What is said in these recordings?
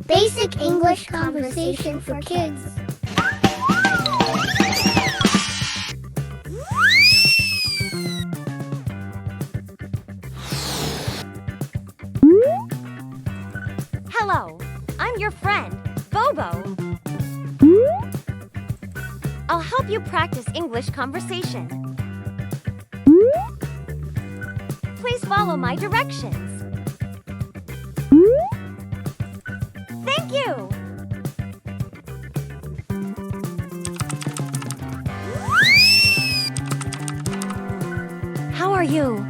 Basic English conversation for kids. Hello, I'm your friend, Bobo. I'll help you practice English conversation. Please follow my directions. Thank you! How are you?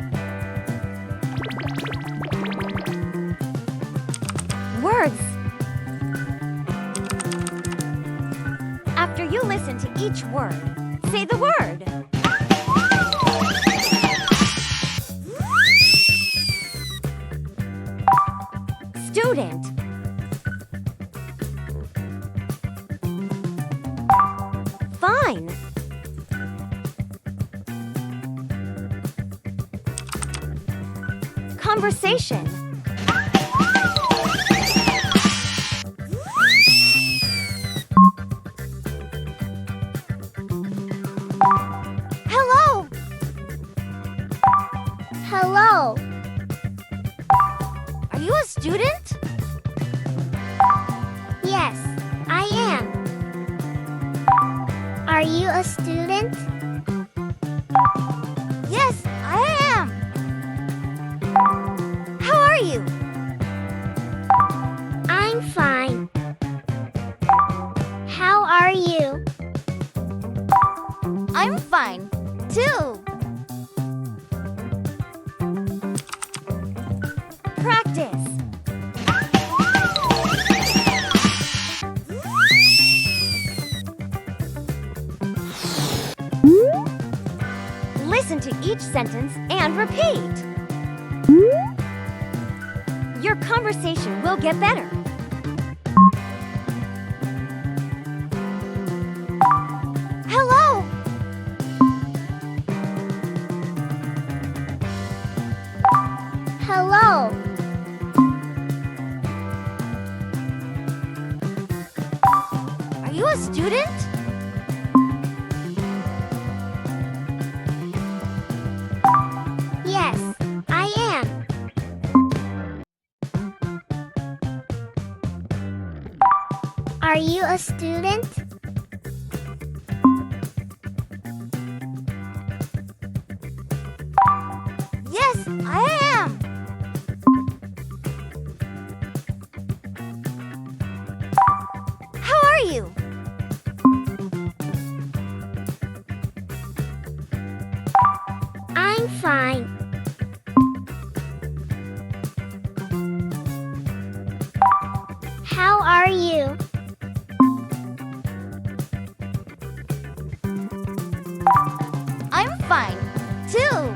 Words. After you listen to each word, say the word. Student. Fine. Conversation. Hello. Hello. Are you a student? Yes, I am. Are you a student? Yes, I am. How are you? I'm fine. How are you? I'm fine, too. Practice. Listen to each sentence and repeat. Your conversation will get better. Hello. Hello. Are you a student? Yes, I am. Are you a student? Yes, I am. How are you? I'm fine. How are you? I'm fine, too.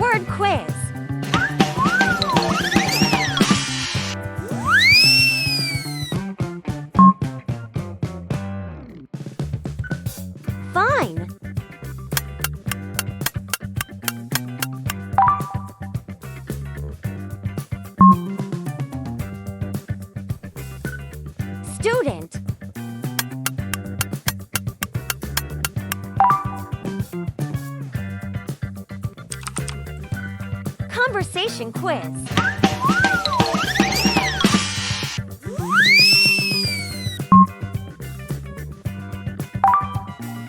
Word quiz. Fine. Student. Conversation quiz.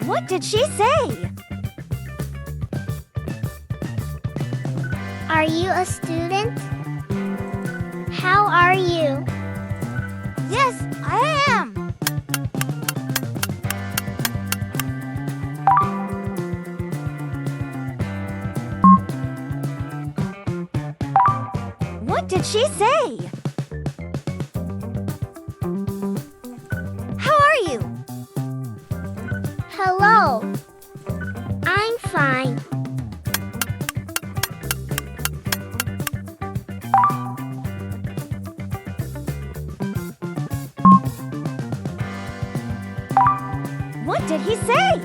What did she say? Are you a student? How are you? Yes, I am. What did she say? How are you? Hello. I'm fine. What did he say?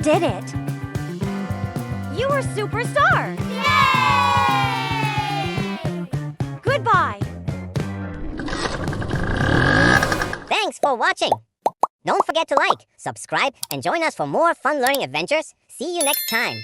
did it! You are superstar! Yay! Goodbye! Thanks for watching. Don't forget to like, subscribe, and join us for more fun learning adventures. See you next time.